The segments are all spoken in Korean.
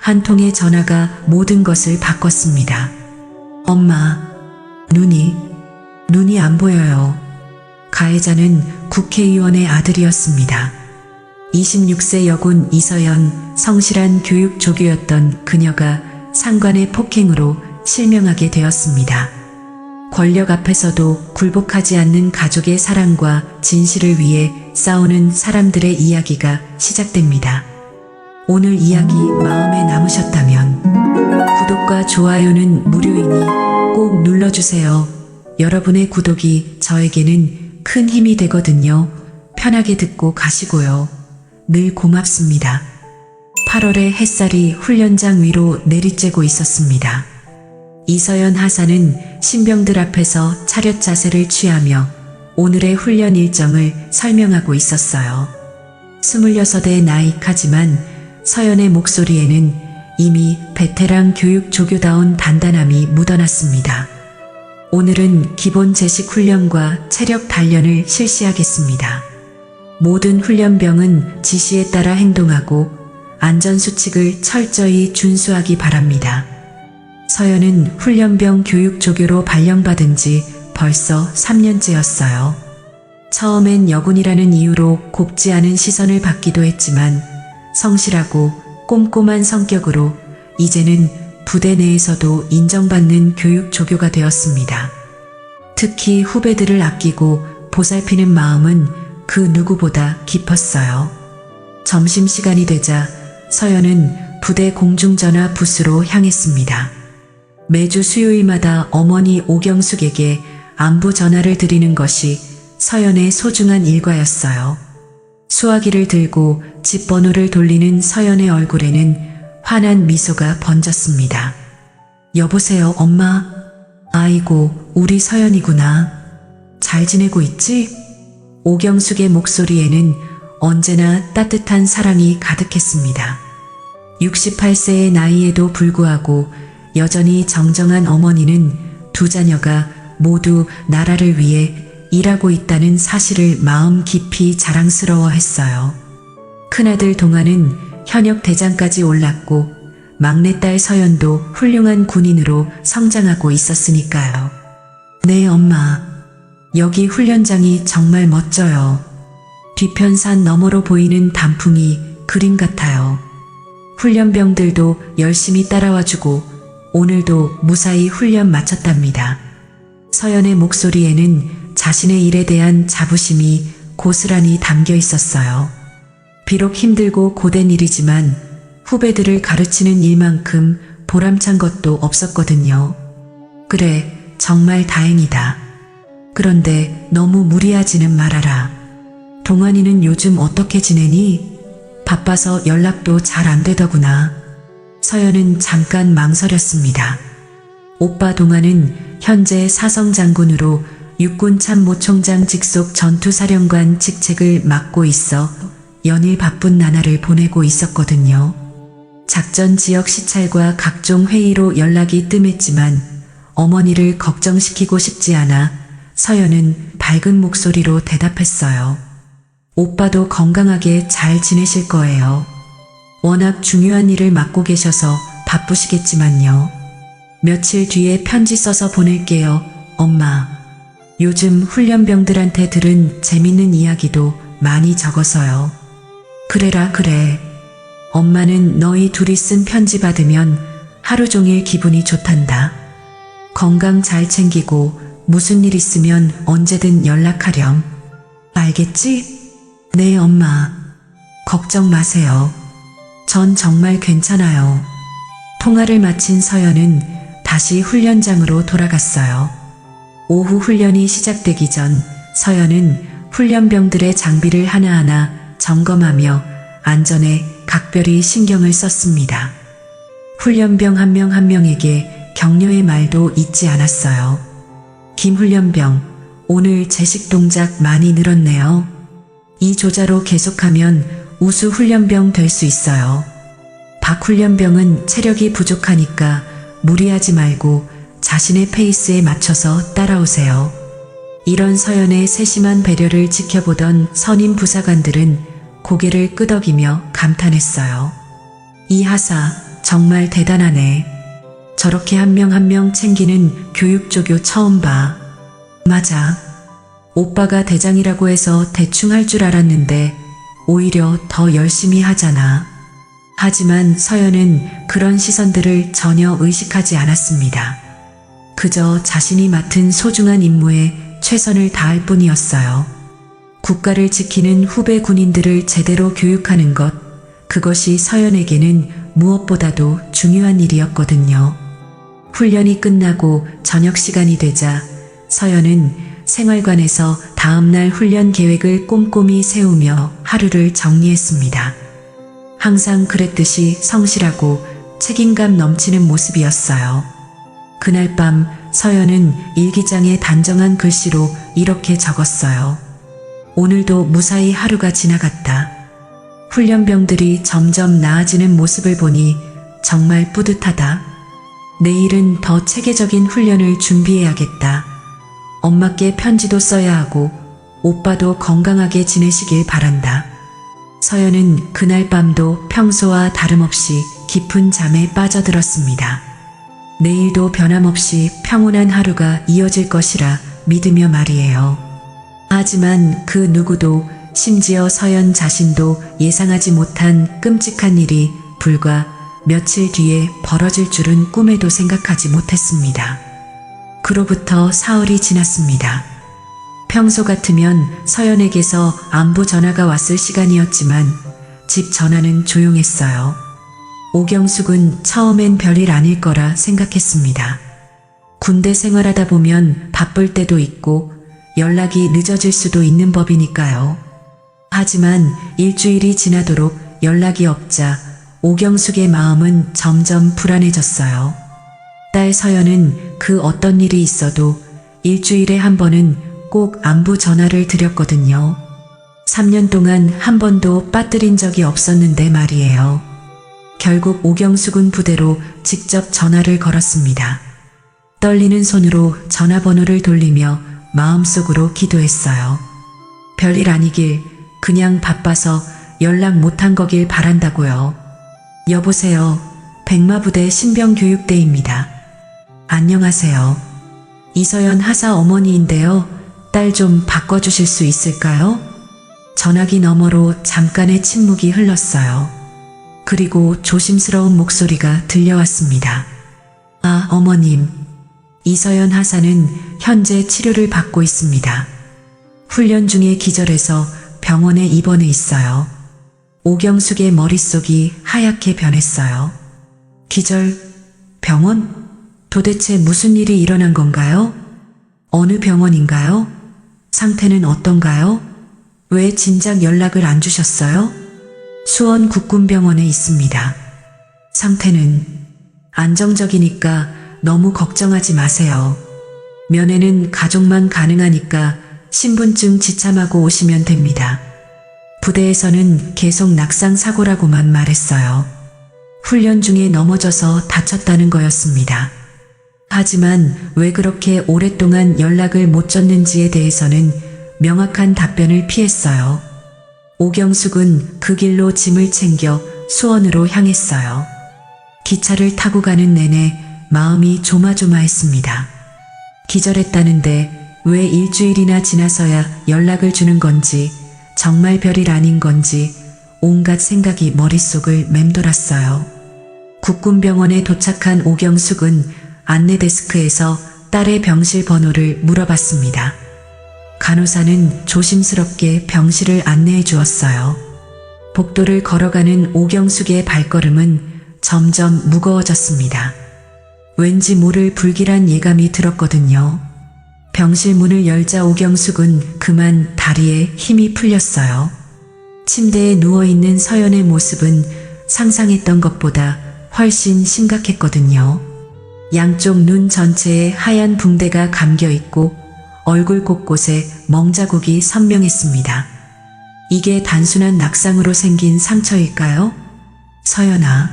한 통의 전화가 모든 것을 바꿨습니다. 엄마, 눈이 안 보여요. 가해자는 국회의원의 아들이었습니다. 26세 여군 이서연, 성실한 교육조교였던 그녀가 상관의 폭행으로 실명하게 되었습니다. 권력 앞에서도 굴복하지 않는 가족의 사랑과 진실을 위해 싸우는 사람들의 이야기가 시작됩니다. 오늘 이야기 마음에 남으셨다면 구독과 좋아요는 무료이니 꼭 눌러주세요. 여러분의 구독이 저에게는 큰 힘이 되거든요. 편하게 듣고 가시고요. 늘 고맙습니다. 8월에 햇살이 훈련장 위로 내리쬐고 있었습니다. 이서연 하사는 신병들 앞에서 차렷 자세를 취하며 오늘의 훈련 일정을 설명하고 있었어요. 26의 나이하지만 서연의 목소리에는 이미 베테랑 교육 조교다운 단단함이 묻어났습니다. 오늘은 기본 제식 훈련과 체력 단련을 실시하겠습니다. 모든 훈련병은 지시에 따라 행동하고 안전수칙을 철저히 준수하기 바랍니다. 서연은 훈련병 교육 조교로 발령받은 지 벌써 3년째였어요. 처음엔 여군이라는 이유로 곱지 않은 시선을 받기도 했지만 성실하고 꼼꼼한 성격으로 이제는 부대 내에서도 인정받는 교육 조교가 되었습니다. 특히 후배들을 아끼고 보살피는 마음은 그 누구보다 깊었어요. 점심시간이 되자 서연은 부대 공중전화 부스로 향했습니다. 매주 수요일마다 어머니 오경숙에게 안부 전화를 드리는 것이 서연의 소중한 일과였어요. 수화기를 들고 집 번호를 돌리는 서연의 얼굴에는 환한 미소가 번졌습니다. 여보세요, 엄마. 아이고, 우리 서연이구나. 잘 지내고 있지? 오경숙의 목소리에는 언제나 따뜻한 사랑이 가득했습니다. 68세의 나이에도 불구하고 여전히 정정한 어머니는 두 자녀가 모두 나라를 위해 일하고 있다는 사실을 마음 깊이 자랑스러워했어요. 큰아들 동아는 현역 대장까지 올랐고 막내딸 서연도 훌륭한 군인으로 성장하고 있었으니까요. 네, 엄마. 여기 훈련장이 정말 멋져요. 뒤편 산 너머로 보이는 단풍이 그림 같아요. 훈련병들도 열심히 따라와주고 오늘도 무사히 훈련 마쳤답니다. 서연의 목소리에는 자신의 일에 대한 자부심이 고스란히 담겨 있었어요. 비록 힘들고 고된 일이지만 후배들을 가르치는 일만큼 보람찬 것도 없었거든요. 그래, 정말 다행이다. 그런데 너무 무리하지는 말아라. 동환이는 요즘 어떻게 지내니? 바빠서 연락도 잘 안 되더구나. 서연은 잠깐 망설였습니다. 오빠 동환은 현재 사성장군으로 육군 참모총장 직속 전투사령관 직책을 맡고 있어 연일 바쁜 나날을 보내고 있었거든요. 작전 지역 시찰과 각종 회의로 연락이 뜸했지만 어머니를 걱정시키고 싶지 않아 서연은 밝은 목소리로 대답했어요. 오빠도 건강하게 잘 지내실 거예요. 워낙 중요한 일을 맡고 계셔서 바쁘시겠지만요. 며칠 뒤에 편지 써서 보낼게요, 엄마. 요즘 훈련병들한테 들은 재밌는 이야기도 많이 적어서요. 그래라, 그래. 엄마는 너희 둘이 쓴 편지 받으면 하루 종일 기분이 좋단다. 건강 잘 챙기고 무슨 일 있으면 언제든 연락하렴. 알겠지? 네, 엄마. 걱정 마세요. 전 정말 괜찮아요. 통화를 마친 서연은 다시 훈련장으로 돌아갔어요. 오후 훈련이 시작되기 전 서연은 훈련병들의 장비를 하나하나 점검하며 안전에 각별히 신경을 썼습니다. 훈련병 한 명 한 명에게 격려의 말도 잊지 않았어요. 김 훈련병, 오늘 제식 동작 많이 늘었네요. 이 조자로 계속하면 우수 훈련병 될 수 있어요. 박 훈련병은 체력이 부족하니까 무리하지 말고 자신의 페이스에 맞춰서 따라오세요. 이런 서연의 세심한 배려를 지켜보던 선임 부사관들은 고개를 끄덕이며 감탄했어요. 이 하사, 정말 대단하네. 저렇게 한 명 한 명 챙기는 교육조교 처음 봐. 맞아. 오빠가 대장이라고 해서 대충 할 줄 알았는데 오히려 더 열심히 하잖아. 하지만 서연은 그런 시선들을 전혀 의식하지 않았습니다. 그저 자신이 맡은 소중한 임무에 최선을 다할 뿐이었어요. 국가를 지키는 후배 군인들을 제대로 교육하는 것, 그것이 서연에게는 무엇보다도 중요한 일이었거든요. 훈련이 끝나고 저녁 시간이 되자 서연은 생활관에서 다음날 훈련 계획을 꼼꼼히 세우며 하루를 정리했습니다. 항상 그랬듯이 성실하고 책임감 넘치는 모습이었어요. 그날 밤 서연은 일기장에 단정한 글씨로 이렇게 적었어요. 오늘도 무사히 하루가 지나갔다. 훈련병들이 점점 나아지는 모습을 보니 정말 뿌듯하다. 내일은 더 체계적인 훈련을 준비해야겠다. 엄마께 편지도 써야 하고 오빠도 건강하게 지내시길 바란다. 서연은 그날 밤도 평소와 다름없이 깊은 잠에 빠져들었습니다. 내일도 변함없이 평온한 하루가 이어질 것이라 믿으며 말이에요. 하지만 그 누구도, 심지어 서연 자신도 예상하지 못한 끔찍한 일이 불과 며칠 뒤에 벌어질 줄은 꿈에도 생각하지 못했습니다. 그로부터 사흘이 지났습니다. 평소 같으면 서연에게서 안부 전화가 왔을 시간이었지만 집 전화는 조용했어요. 오경숙은 처음엔 별일 아닐 거라 생각했습니다. 군대 생활하다 보면 바쁠 때도 있고 연락이 늦어질 수도 있는 법이니까요. 하지만 일주일이 지나도록 연락이 없자 오경숙의 마음은 점점 불안해졌어요. 딸 서연은 그 어떤 일이 있어도 일주일에 한 번은 꼭 안부 전화를 드렸거든요. 3년 동안 한 번도 빠뜨린 적이 없었는데 말이에요. 결국 오경숙은 부대로 직접 전화를 걸었습니다. 떨리는 손으로 전화번호를 돌리며 마음속으로 기도했어요. 별일 아니길, 그냥 바빠서 연락 못한 거길 바란다고요. 여보세요. 백마부대 신병교육대입니다. 안녕하세요. 이서연 하사 어머니인데요. 딸 좀 바꿔주실 수 있을까요? 전화기 너머로 잠깐의 침묵이 흘렀어요. 그리고 조심스러운 목소리가 들려왔습니다. 아, 어머님. 이서연 하사는 현재 치료를 받고 있습니다. 훈련 중에 기절해서 병원에 입원해 있어요. 오경숙의 머릿속이 하얗게 변했어요. 기절, 병원? 도대체 무슨 일이 일어난 건가요? 어느 병원인가요? 상태는 어떤가요? 왜 진작 연락을 안 주셨어요? 수원 국군병원에 있습니다. 상태는 안정적이니까 너무 걱정하지 마세요. 면회는 가족만 가능하니까 신분증 지참하고 오시면 됩니다. 부대에서는 계속 낙상 사고라고만 말했어요. 훈련 중에 넘어져서 다쳤다는 거였습니다. 하지만 왜 그렇게 오랫동안 연락을 못 줬는지에 대해서는 명확한 답변을 피했어요. 오경숙은 그 길로 짐을 챙겨 수원으로 향했어요. 기차를 타고 가는 내내 마음이 조마조마했습니다. 기절했다는데 왜 일주일이나 지나서야 연락을 주는 건지, 정말 별일 아닌 건지 온갖 생각이 머릿속을 맴돌았어요. 국군병원에 도착한 오경숙은 안내 데스크에서 딸의 병실 번호를 물어봤습니다. 간호사는 조심스럽게 병실을 안내해 주었어요. 복도를 걸어가는 오경숙의 발걸음은 점점 무거워졌습니다. 왠지 모를 불길한 예감이 들었거든요. 병실 문을 열자 오경숙은 그만 다리에 힘이 풀렸어요. 침대에 누워있는 서연의 모습은 상상했던 것보다 훨씬 심각했거든요. 양쪽 눈 전체에 하얀 붕대가 감겨있고 얼굴 곳곳에 멍자국이 선명했습니다. 이게 단순한 낙상으로 생긴 상처일까요? 서연아,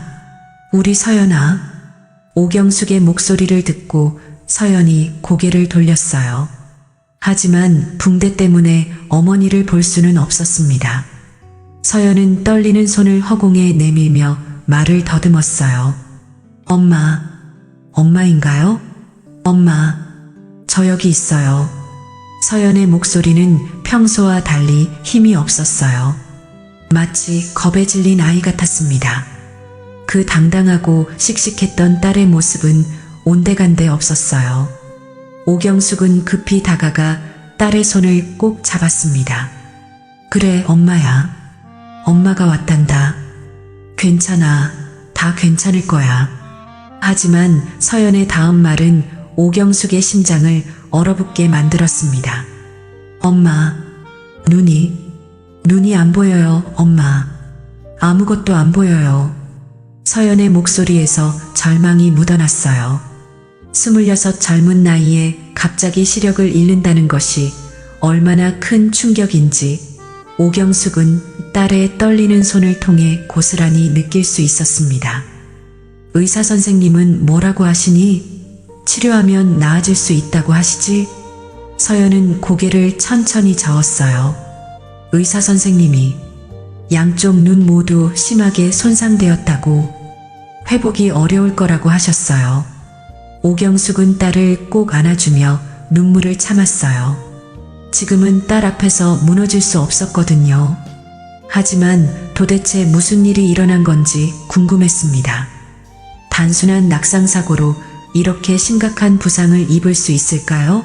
우리 서연아. 오경숙의 목소리를 듣고 서연이 고개를 돌렸어요. 하지만 붕대 때문에 어머니를 볼 수는 없었습니다. 서연은 떨리는 손을 허공에 내밀며 말을 더듬었어요. 엄마, 엄마인가요? 엄마, 저 여기 있어요. 서연의 목소리는 평소와 달리 힘이 없었어요. 마치 겁에 질린 아이 같았습니다. 그 당당하고 씩씩했던 딸의 모습은 온데간데 없었어요. 오경숙은 급히 다가가 딸의 손을 꼭 잡았습니다. 그래, 엄마야. 엄마가 왔단다. 괜찮아. 다 괜찮을 거야. 하지만 서연의 다음 말은 오경숙의 심장을 얼어붙게 만들었습니다. 엄마, 눈이 안 보여요, 엄마. 아무것도 안 보여요. 서연의 목소리에서 절망이 묻어났어요. 26 젊은 나이에 갑자기 시력을 잃는다는 것이 얼마나 큰 충격인지 오경숙은 딸의 떨리는 손을 통해 고스란히 느낄 수 있었습니다. 의사 선생님은 뭐라고 하시니? 치료하면 나아질 수 있다고 하시지? 서연은 고개를 천천히 저었어요. 의사 선생님이 양쪽 눈 모두 심하게 손상되었다고 회복이 어려울 거라고 하셨어요. 오경숙은 딸을 꼭 안아주며 눈물을 참았어요. 지금은 딸 앞에서 무너질 수 없었거든요. 하지만 도대체 무슨 일이 일어난 건지 궁금했습니다. 단순한 낙상사고로 이렇게 심각한 부상을 입을 수 있을까요?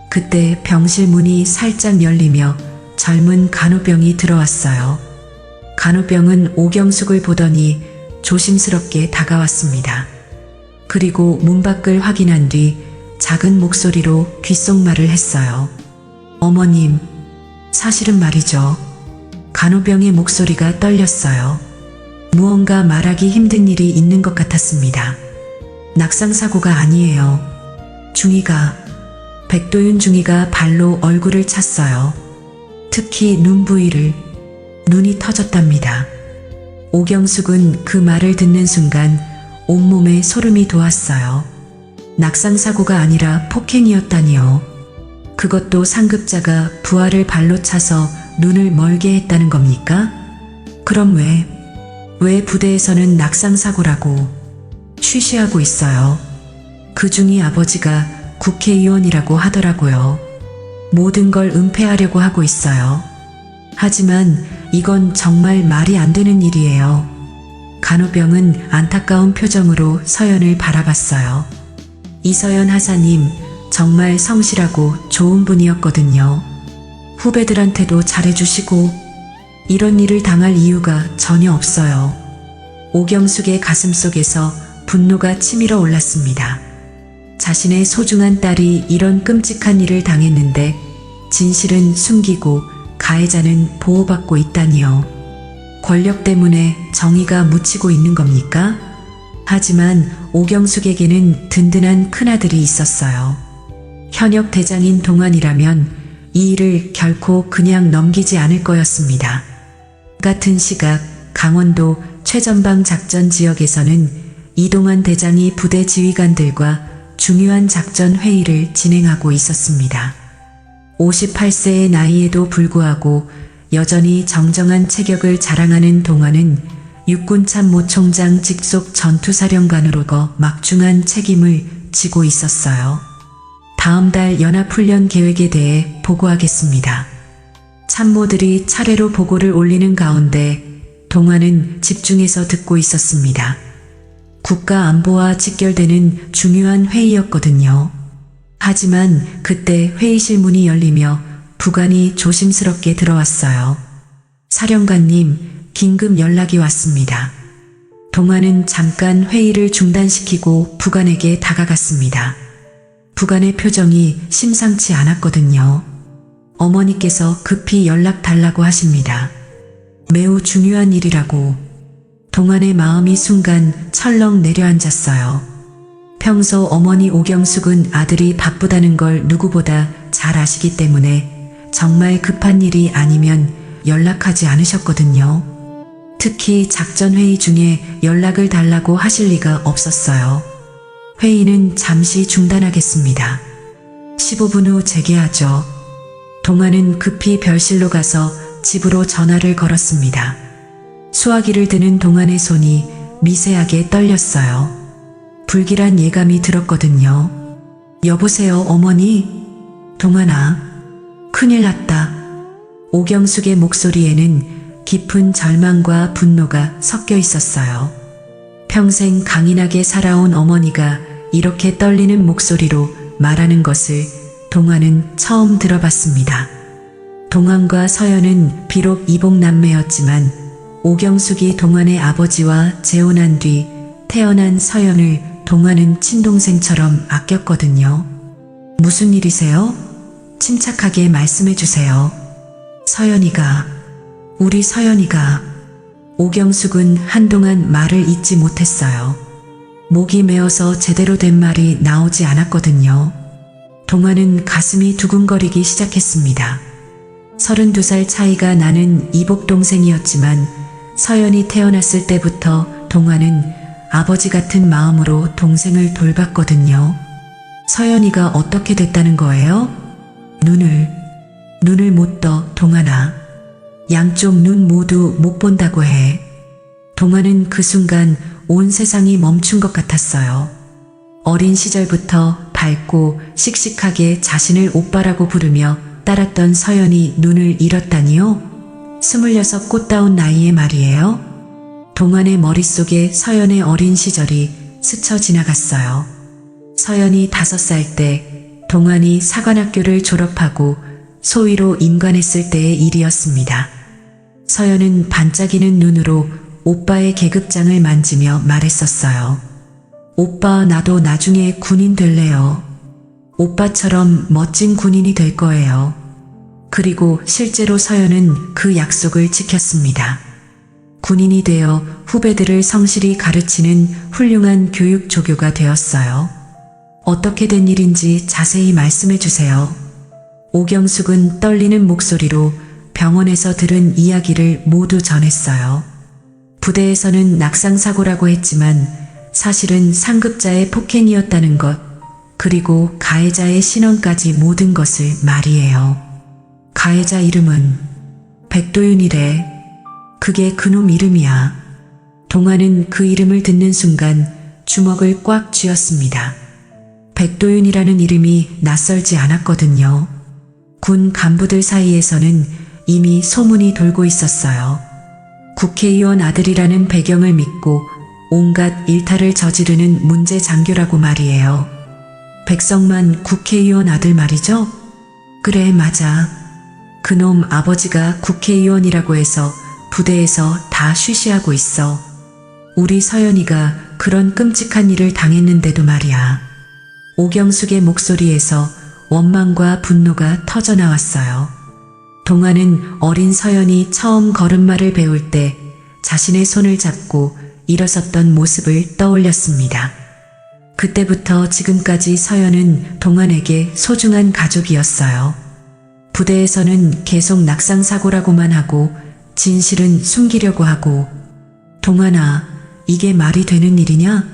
그때 병실 문이 살짝 열리며 젊은 간호병이 들어왔어요. 간호병은 오경숙을 보더니 조심스럽게 다가왔습니다. 그리고 문 밖을 확인한 뒤 작은 목소리로 귓속말을 했어요. 어머님, 사실은 말이죠. 간호병의 목소리가 떨렸어요. 무언가 말하기 힘든 일이 있는 것 같았습니다. 낙상사고가 아니에요. 백도윤 중이가 발로 얼굴을 찼어요. 특히 눈 부위를. 눈이 터졌답니다. 오경숙은 그 말을 듣는 순간 온몸에 소름이 돋았어요. 낙상사고가 아니라 폭행이었다니요. 그것도 상급자가 부하를 발로 차서 눈을 멀게 했다는 겁니까? 그럼 왜 부대에서는 낙상사고라고 쉬쉬하고 있어요? 그중이 아버지가 국회의원이라고 하더라고요. 모든 걸 은폐하려고 하고 있어요. 하지만 이건 정말 말이 안 되는 일이에요. 간호병은 안타까운 표정으로 서연을 바라봤어요. 이서연 하사님, 정말 성실하고 좋은 분이었거든요. 후배들한테도 잘해주시고 이런 일을 당할 이유가 전혀 없어요. 오경숙의 가슴속에서 분노가 치밀어 올랐습니다. 자신의 소중한 딸이 이런 끔찍한 일을 당했는데 진실은 숨기고 가해자는 보호받고 있다니요. 권력 때문에 정의가 묻히고 있는 겁니까? 하지만 오경숙에게는 든든한 큰아들이 있었어요. 현역 대장인 동안이라면 이 일을 결코 그냥 넘기지 않을 거였습니다. 같은 시각 강원도 최전방 작전 지역에서는 이동환 대장이 부대 지휘관들과 중요한 작전 회의를 진행하고 있었습니다. 58세의 나이에도 불구하고 여전히 정정한 체격을 자랑하는 동환은 육군참모 총장 직속 전투사령관으로거 막중한 책임을 지고 있었어요. 다음 달 연합훈련 계획에 대해 보고하겠습니다. 참모들이 차례로 보고를 올리는 가운데 동환은 집중해서 듣고 있었습니다. 국가 안보와 직결되는 중요한 회의였거든요. 하지만 그때 회의실 문이 열리며 부관이 조심스럽게 들어왔어요. 사령관님, 긴급 연락이 왔습니다. 동환은 잠깐 회의를 중단시키고 부관에게 다가갔습니다. 부관의 표정이 심상치 않았거든요. 어머니께서 급히 연락 달라고 하십니다. 매우 중요한 일이라고. 동환의 마음이 순간 철렁 내려앉았어요. 평소 어머니 오경숙은 아들이 바쁘다는 걸 누구보다 잘 아시기 때문에 정말 급한 일이 아니면 연락하지 않으셨거든요. 특히 작전회의 중에 연락을 달라고 하실 리가 없었어요. 회의는 잠시 중단하겠습니다. 15분 후 재개하죠. 동환은 급히 별실로 가서 집으로 전화를 걸었습니다. 수화기를 드는 동환의 손이 미세하게 떨렸어요. 불길한 예감이 들었거든요. 여보세요, 어머니? 동안아, 큰일 났다. 오경숙의 목소리에는 깊은 절망과 분노가 섞여 있었어요. 평생 강인하게 살아온 어머니가 이렇게 떨리는 목소리로 말하는 것을 동화는 처음 들어봤습니다. 동안과 서연은 비록 이복남매였지만 오경숙이 동안의 아버지와 재혼한 뒤 태어난 서연을 동안은 친동생처럼 아꼈거든요. 무슨 일이세요? 침착하게 말씀해 주세요. 서연이가, 우리 서연이가. 오경숙은 한동안 말을 잇지 못했어요. 목이 메어서 제대로 된 말이 나오지 않았거든요. 동화는 가슴이 두근거리기 시작했습니다. 32살 차이가 나는 이복동생이었지만 서연이 태어났을 때부터 동화는 아버지 같은 마음으로 동생을 돌봤거든요. 서연이가 어떻게 됐다는 거예요? 눈을 못 떠, 동안아. 양쪽 눈 모두 못 본다고 해. 동화는 그 순간 온 세상이 멈춘 것 같았어요. 어린 시절부터 밝고 씩씩하게 자신을 오빠라고 부르며 따랐던 서연이 눈을 잃었다니요? 26 꽃다운 나이에 말이에요. 동안의 머릿속에 서연의 어린 시절이 스쳐 지나갔어요. 서연이 5살 때 동안이 사관학교를 졸업하고 소위로 임관했을 때의 일이었습니다. 서연은 반짝이는 눈으로 오빠의 계급장을 만지며 말했었어요. 오빠, 나도 나중에 군인 될래요. 오빠처럼 멋진 군인이 될 거예요. 그리고 실제로 서연은 그 약속을 지켰습니다. 군인이 되어 후배들을 성실히 가르치는 훌륭한 교육 조교가 되었어요. 어떻게 된 일인지 자세히 말씀해 주세요. 오경숙은 떨리는 목소리로 병원에서 들은 이야기를 모두 전했어요. 부대에서는 낙상사고라고 했지만 사실은 상급자의 폭행이었다는 것, 그리고 가해자의 신원까지 모든 것을 말이에요. 가해자 이름은 백도윤이래. 그게 그놈 이름이야. 동화는 그 이름을 듣는 순간 주먹을 꽉 쥐었습니다. 백도윤이라는 이름이 낯설지 않았거든요. 군 간부들 사이에서는 이미 소문이 돌고 있었어요. 국회의원 아들이라는 배경을 믿고 온갖 일탈을 저지르는 문제 장교라고 말이에요. 백성만 국회의원 아들 말이죠? 그래, 맞아. 그놈 아버지가 국회의원이라고 해서 부대에서 다 쉬쉬하고 있어. 우리 서연이가 그런 끔찍한 일을 당했는데도 말이야. 오경숙의 목소리에서 원망과 분노가 터져나왔어요. 동화는 어린 서연이 처음 걸음마를 배울 때 자신의 손을 잡고 일어섰던 모습을 떠올렸습니다. 그때부터 지금까지 서연은 동환에게 소중한 가족이었어요. 부대에서는 계속 낙상사고라고만 하고 진실은 숨기려고 하고, 동환아, 이게 말이 되는 일이냐?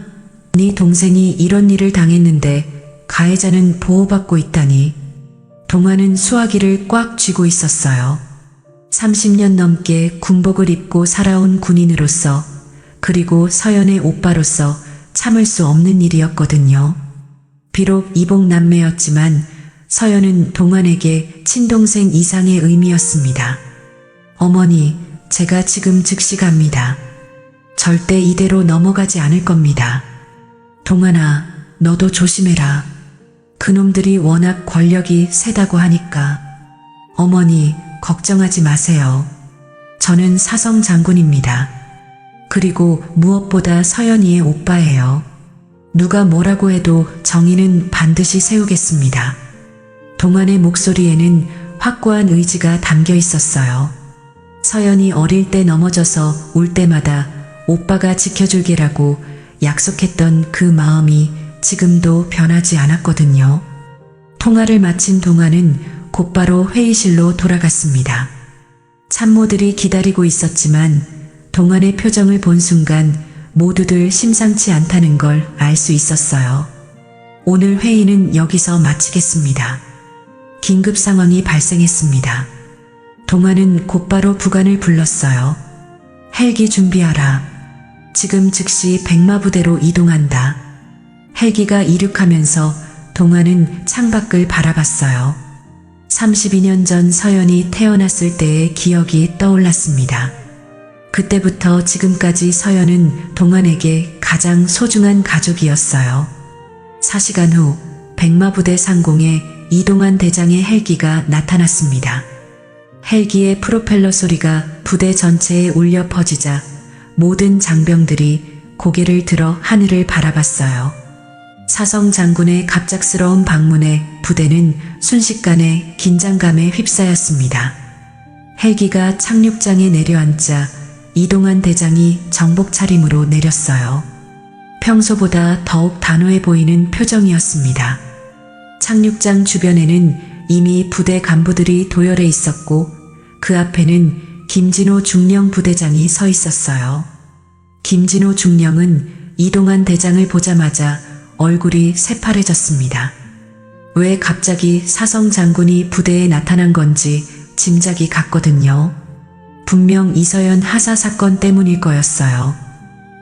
네 동생이 이런 일을 당했는데 가해자는 보호받고 있다니. 동환은 수화기를 꽉 쥐고 있었어요. 30년 넘게 군복을 입고 살아온 군인으로서, 그리고 서연의 오빠로서 참을 수 없는 일이었거든요. 비록 이복남매였지만 서연은 동환에게 친동생 이상의 의미였습니다. 어머니, 제가 지금 즉시 갑니다. 절대 이대로 넘어가지 않을 겁니다. 동환아, 너도 조심해라. 그놈들이 워낙 권력이 세다고 하니까. 어머니, 걱정하지 마세요. 저는 사성 장군입니다. 그리고 무엇보다 서연이의 오빠예요. 누가 뭐라고 해도 정의는 반드시 세우겠습니다. 동환의 목소리에는 확고한 의지가 담겨 있었어요. 서연이 어릴 때 넘어져서 울 때마다 오빠가 지켜줄게라고 약속했던 그 마음이 지금도 변하지 않았거든요. 통화를 마친 동환은 곧바로 회의실로 돌아갔습니다. 참모들이 기다리고 있었지만 동환의 표정을 본 순간 모두들 심상치 않다는 걸 알 수 있었어요. 오늘 회의는 여기서 마치겠습니다. 긴급 상황이 발생했습니다. 동환은 곧바로 부관을 불렀어요. 헬기 준비하라. 지금 즉시 백마부대로 이동한다. 헬기가 이륙하면서 동화는 창밖을 바라봤어요. 32년 전 서연이 태어났을 때의 기억이 떠올랐습니다. 그때부터 지금까지 서연은 동환에게 가장 소중한 가족이었어요. 4시간 후 백마부대 상공에 이동환 대장의 헬기가 나타났습니다. 헬기의 프로펠러 소리가 부대 전체에 울려 퍼지자 모든 장병들이 고개를 들어 하늘을 바라봤어요. 사성 장군의 갑작스러운 방문에 부대는 순식간에 긴장감에 휩싸였습니다. 헬기가 착륙장에 내려앉자 이동환 대장이 정복 차림으로 내렸어요. 평소보다 더욱 단호해 보이는 표정이었습니다. 착륙장 주변에는 이미 부대 간부들이 도열해 있었고 그 앞에는 김진호 중령 부대장이 서 있었어요. 김진호 중령은 이동환 대장을 보자마자 얼굴이 새파래졌습니다. 왜 갑자기 사성 장군이 부대에 나타난 건지 짐작이 갔거든요. 분명 이서연 하사 사건 때문일 거였어요.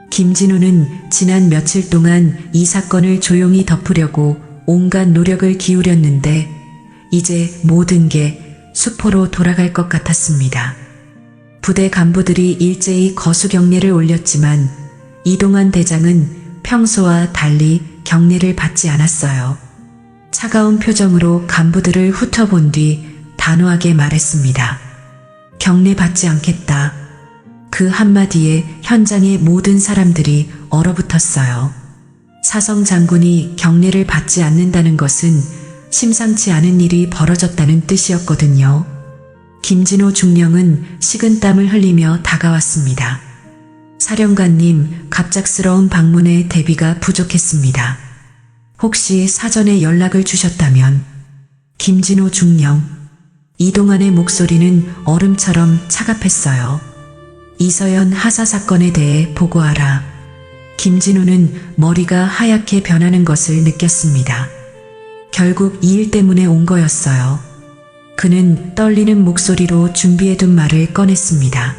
김진호는 지난 며칠 동안 이 사건을 조용히 덮으려고 온갖 노력을 기울였는데 이제 모든 게 수포로 돌아갈 것 같았습니다. 부대 간부들이 일제히 거수경례를 올렸지만 이동환 대장은 평소와 달리 경례를 받지 않았어요. 차가운 표정으로 간부들을 훑어본 뒤 단호하게 말했습니다. 경례 받지 않겠다. 그 한마디에 현장의 모든 사람들이 얼어붙었어요. 사성 장군이 경례를 받지 않는다는 것은 심상치 않은 일이 벌어졌다는 뜻이었거든요. 김진호 중령은 식은땀을 흘리며 다가왔습니다. 사령관님, 갑작스러운 방문에 대비가 부족했습니다. 혹시 사전에 연락을 주셨다면? 김진호 중령. 이동환의 목소리는 얼음처럼 차갑했어요. 이서연 하사 사건에 대해 보고하라. 김진호는 머리가 하얗게 변하는 것을 느꼈습니다. 결국 이 일 때문에 온 거였어요. 그는 떨리는 목소리로 준비해둔 말을 꺼냈습니다.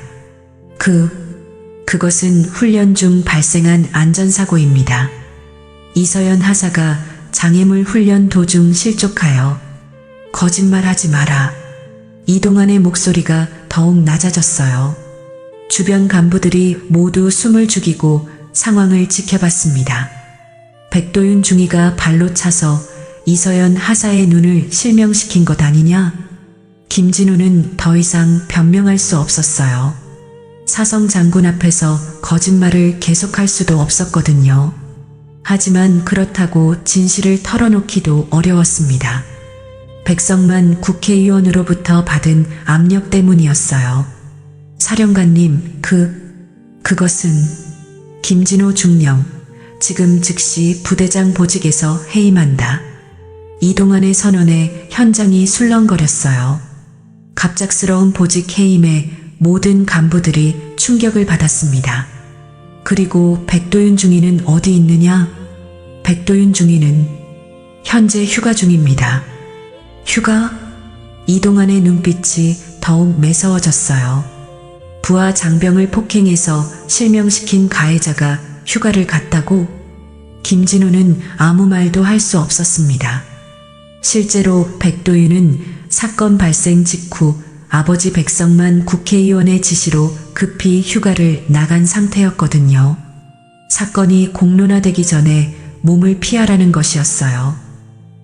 그것은 훈련 중 발생한 안전사고입니다. 이서연 하사가 장애물 훈련 도중 실족하여. 거짓말하지 마라. 이동환의 목소리가 더욱 낮아졌어요. 주변 간부들이 모두 숨을 죽이고 상황을 지켜봤습니다. 백도윤 중위가 발로 차서 이서연 하사의 눈을 실명시킨 것 아니냐? 김진호는 더 이상 변명할 수 없었어요. 사성 장군 앞에서 거짓말을 계속할 수도 없었거든요. 하지만 그렇다고 진실을 털어놓기도 어려웠습니다. 백성만 국회의원으로부터 받은 압력 때문이었어요. 사령관님, 그것은 김진호 중령, 지금 즉시 부대장 보직에서 해임한다. 이동환의 선언에 현장이 술렁거렸어요. 갑작스러운 보직 해임에 모든 간부들이 충격을 받았습니다. 그리고 백도윤 중위는 어디 있느냐? 백도윤 중위는 현재 휴가 중입니다. 휴가? 이동환의 눈빛이 더욱 매서워졌어요. 부하 장병을 폭행해서 실명시킨 가해자가 휴가를 갔다고? 김진호는 아무 말도 할 수 없었습니다. 실제로 백도윤은 사건 발생 직후 아버지 백성만 국회의원의 지시로 급히 휴가를 나간 상태였거든요. 사건이 공론화되기 전에 몸을 피하라는 것이었어요.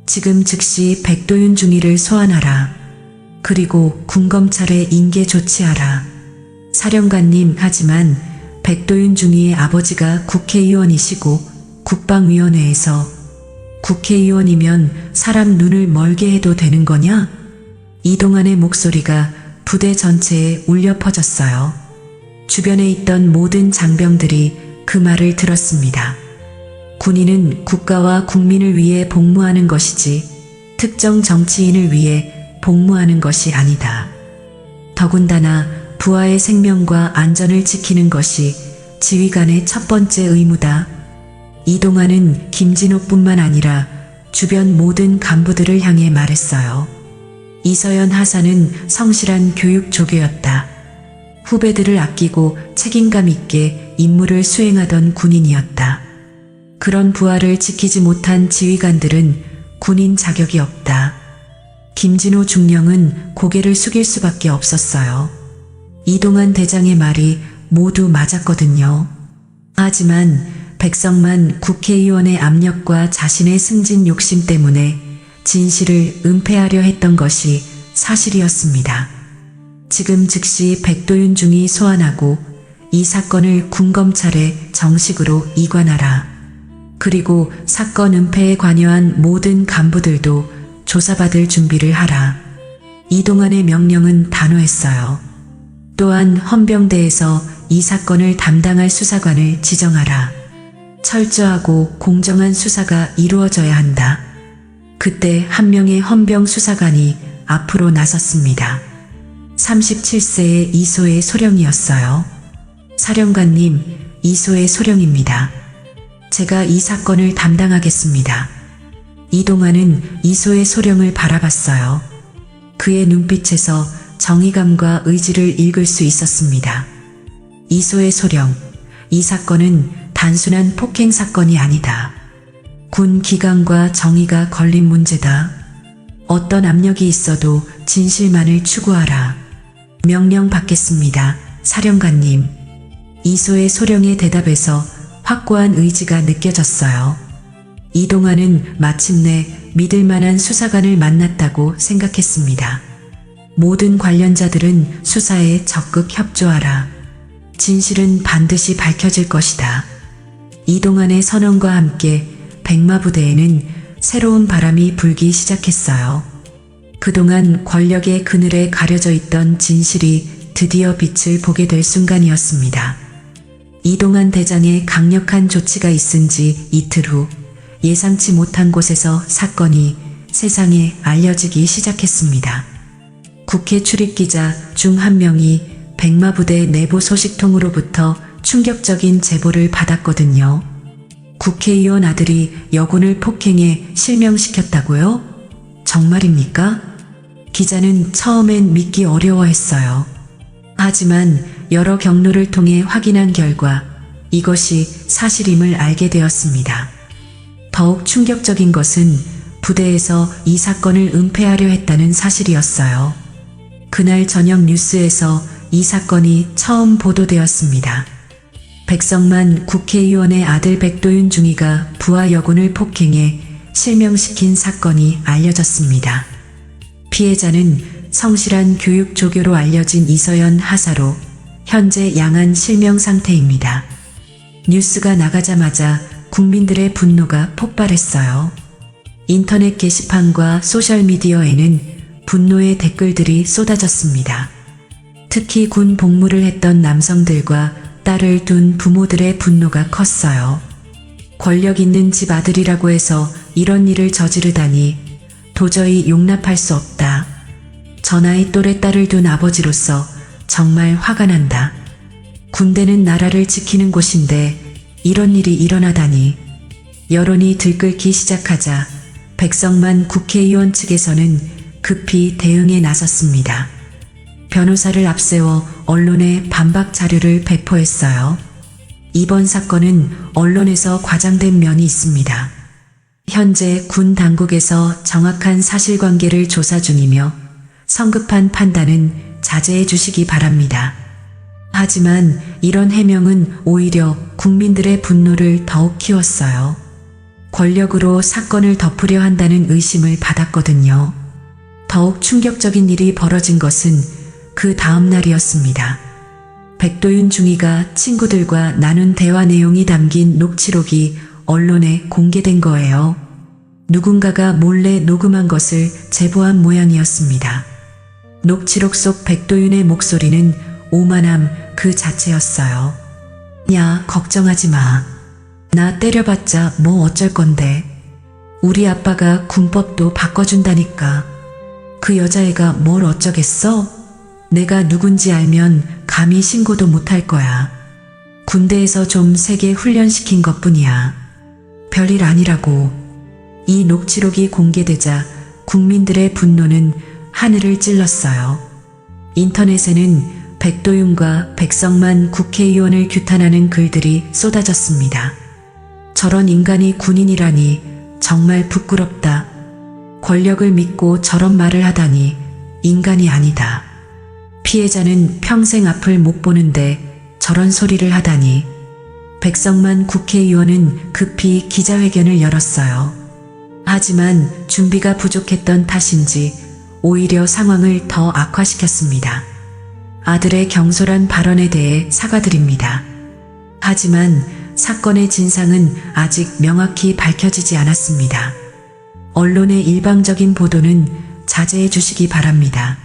지금 즉시 백도윤 중위를 소환하라. 그리고 군검찰에 인계 조치하라. 사령관님, 하지만 백도윤 중위의 아버지가 국회의원이시고 국방위원회에서 국회의원이면 사람 눈을 멀게 해도 되는 거냐? 이동환의 목소리가 부대 전체에 울려 퍼졌어요. 주변에 있던 모든 장병들이 그 말을 들었습니다. 군인은 국가와 국민을 위해 복무하는 것이지 특정 정치인을 위해 복무하는 것이 아니다. 더군다나 부하의 생명과 안전을 지키는 것이 지휘관의 첫 번째 의무다. 이동환은 김진호뿐만 아니라 주변 모든 간부들을 향해 말했어요. 이서연 하사는 성실한 교육 조교였다. 후배들을 아끼고 책임감 있게 임무를 수행하던 군인이었다. 그런 부하를 지키지 못한 지휘관들은 군인 자격이 없다. 김진호 중령은 고개를 숙일 수밖에 없었어요. 이동환 대장의 말이 모두 맞았거든요. 하지만 백성만 국회의원의 압력과 자신의 승진 욕심 때문에 진실을 은폐하려 했던 것이 사실이었습니다. 지금 즉시 백도윤 중이 소환하고 이 사건을 군검찰에 정식으로 이관하라. 그리고 사건 은폐에 관여한 모든 간부들도 조사받을 준비를 하라. 이동환의 명령은 단호했어요. 또한 헌병대에서 이 사건을 담당할 수사관을 지정하라. 철저하고 공정한 수사가 이루어져야 한다. 그때 한 명의 헌병 수사관이 앞으로 나섰습니다. 37세의 이소의 소령이었어요. 사령관님, 이소의 소령입니다. 제가 이 사건을 담당하겠습니다. 이동환은 이소의 소령을 바라봤어요. 그의 눈빛에서 정의감과 의지를 읽을 수 있었습니다. 이소의 소령, 이 사건은 단순한 폭행 사건이 아니다. 군 기강과 정의가 걸린 문제다. 어떤 압력이 있어도 진실만을 추구하라. 명령 받겠습니다, 사령관님. 이소의 소령의 대답에서 확고한 의지가 느껴졌어요. 이동환은 마침내 믿을 만한 수사관을 만났다고 생각했습니다. 모든 관련자들은 수사에 적극 협조하라. 진실은 반드시 밝혀질 것이다. 이동환의 선언과 함께 백마부대에는 새로운 바람이 불기 시작했어요. 그동안 권력의 그늘에 가려져 있던 진실이 드디어 빛을 보게 될 순간이었습니다. 이동환 대장의 강력한 조치가 있은 지 이틀 후 예상치 못한 곳에서 사건이 세상에 알려지기 시작했습니다. 국회 출입기자 중 한 명이 백마부대 내부 소식통으로부터 충격적인 제보를 받았거든요. 국회의원 아들이 여군을 폭행해 실명시켰다고요? 정말입니까? 기자는 처음엔 믿기 어려워했어요. 하지만 여러 경로를 통해 확인한 결과 이것이 사실임을 알게 되었습니다. 더욱 충격적인 것은 부대에서 이 사건을 은폐하려 했다는 사실이었어요. 그날 저녁 뉴스에서 이 사건이 처음 보도되었습니다. 백성만 국회의원의 아들 백도윤 중위가 부하 여군을 폭행해 실명시킨 사건이 알려졌습니다. 피해자는 성실한 교육 조교로 알려진 이서연 하사로 현재 양한 실명 상태입니다. 뉴스가 나가자마자 국민들의 분노가 폭발했어요. 인터넷 게시판과 소셜미디어에는 분노의 댓글들이 쏟아졌습니다. 특히 군 복무를 했던 남성들과 딸을 둔 부모들의 분노가 컸어요. 권력 있는 집 아들이라고 해서 이런 일을 저지르다니 도저히 용납할 수 없다. 저 나이 또래 딸을 둔 아버지로서 정말 화가 난다. 군대는 나라를 지키는 곳인데 이런 일이 일어나다니. 여론이 들끓기 시작하자 백성만 국회의원 측에서는 급히 대응에 나섰습니다. 변호사를 앞세워 언론에 반박 자료를 배포했어요. 이번 사건은 언론에서 과장된 면이 있습니다. 현재 군 당국에서 정확한 사실관계를 조사 중이며 성급한 판단은 자제해 주시기 바랍니다. 하지만 이런 해명은 오히려 국민들의 분노를 더욱 키웠어요. 권력으로 사건을 덮으려 한다는 의심을 받았거든요. 더욱 충격적인 일이 벌어진 것은 그 다음 날이었습니다. 백도윤 중위가 친구들과 나눈 대화 내용이 담긴 녹취록이 언론에 공개된 거예요. 누군가가 몰래 녹음한 것을 제보한 모양이었습니다. 녹취록 속 백도윤의 목소리는 오만함 그 자체였어요. 야, 걱정하지 마. 나 때려봤자 뭐 어쩔 건데. 우리 아빠가 군법도 바꿔준다니까. 그 여자애가 뭘 어쩌겠어? 내가 누군지 알면 감히 신고도 못할 거야. 군대에서 좀 세게 훈련시킨 것뿐이야. 별일 아니라고. 이 녹취록이 공개되자 국민들의 분노는 하늘을 찔렀어요. 인터넷에는 백도윤과 백성만 국회의원을 규탄하는 글들이 쏟아졌습니다. 저런 인간이 군인이라니 정말 부끄럽다. 권력을 믿고 저런 말을 하다니 인간이 아니다. 피해자는 평생 앞을 못 보는데 저런 소리를 하다니. 백성만 국회의원은 급히 기자회견을 열었어요. 하지만 준비가 부족했던 탓인지 오히려 상황을 더 악화시켰습니다. 아들의 경솔한 발언에 대해 사과드립니다. 하지만 사건의 진상은 아직 명확히 밝혀지지 않았습니다. 언론의 일방적인 보도는 자제해 주시기 바랍니다.